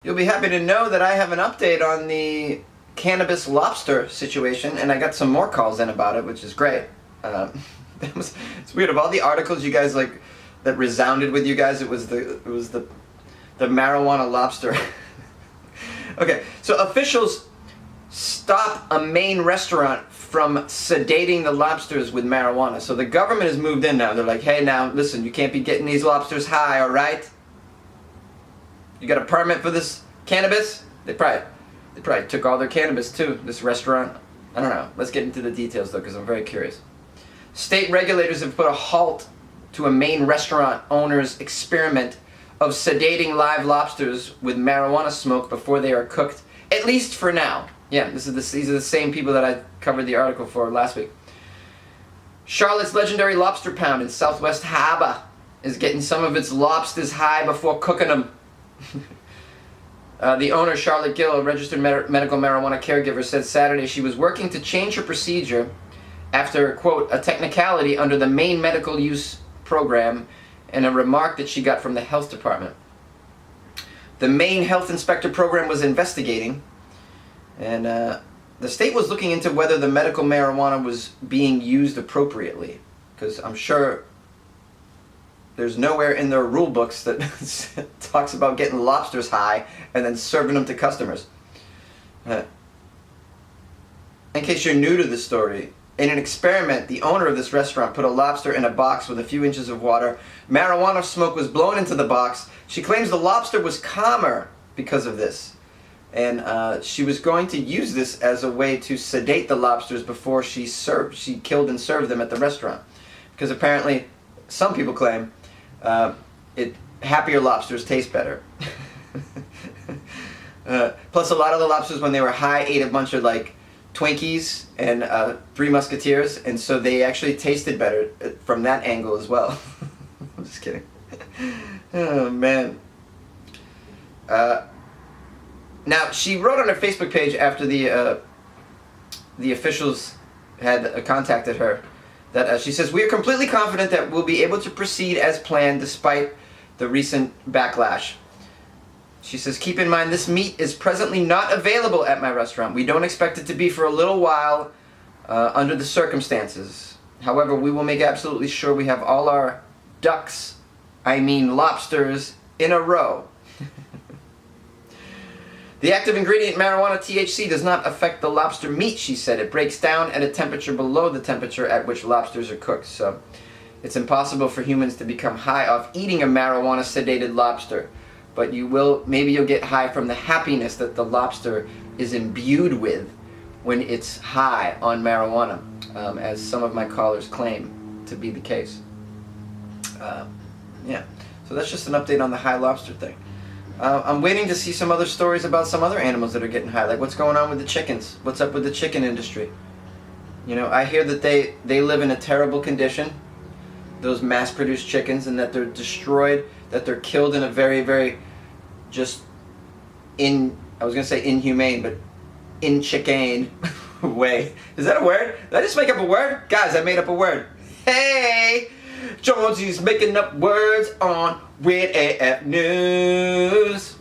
You'll be happy to know that I have an update on the cannabis lobster situation, and I got some more calls in about it, which is great. It's weird. Of all the articles you guys like that resounded with you guys, it was the marijuana lobster. Okay, so officials stop a Maine restaurant from sedating the lobsters with marijuana. So the government has moved in now. They're like, hey, now listen, you can't be getting these lobsters high, all right? You got a permit for this cannabis? They probably took all their cannabis too, this restaurant. I don't know. Let's get into the details though, because I'm very curious. State regulators have put a halt to a Maine restaurant owner's experiment of sedating live lobsters with marijuana smoke before they are cooked, at least for now. Yeah, these are the same people that I covered the article for last week. Charlotte's legendary lobster pound in Southwest Harbor is getting some of its lobsters high before cooking them. The owner, Charlotte Gill, a registered medical marijuana caregiver, said Saturday she was working to change her procedure after, quote, a technicality under the Maine medical use program and a remark that she got from the health department. The Maine health inspector program was investigating, and the state was looking into whether the medical marijuana was being used appropriately, because I'm sure there's nowhere in their rule books that talks about getting lobsters high and then serving them to customers. In case you're new to this story, in an experiment, the owner of this restaurant put a lobster in a box with a few inches of water. Marijuana smoke was blown into the box. She claims the lobster was calmer because of this. And she was going to use this as a way to sedate the lobsters before she killed and served them at the restaurant. Because apparently, some people claim, happier lobsters taste better. Plus, a lot of the lobsters, when they were high, ate a bunch of like Twinkies and Three Musketeers, and so they actually tasted better from that angle as well. I'm just kidding. Oh man. Now she wrote on her Facebook page after the officials had contacted her that she says, "We are completely confident that we'll be able to proceed as planned despite the recent backlash." She says, "Keep in mind this meat is presently not available at my restaurant. We don't expect it to be for a little while under the circumstances. However, we will make absolutely sure we have all our lobsters in a row." The active ingredient marijuana THC does not affect the lobster meat, she said. It breaks down at a temperature below the temperature at which lobsters are cooked. So it's impossible for humans to become high off eating a marijuana sedated lobster. But maybe you'll get high from the happiness that the lobster is imbued with when it's high on marijuana, as some of my callers claim to be the case. Yeah, so that's just an update on the high lobster thing. I'm waiting to see some other stories about some other animals that are getting high. Like what's going on with the chickens? What's up with the chicken industry? You know, I hear that they live in a terrible condition, those mass-produced chickens, and that they're destroyed, that they're killed in a very, very I was going to say inhumane, but in-chicken way. Is that a word? Did I just make up a word? Guys, I made up a word. Hey! Jonesy's making up words on Weird AF News.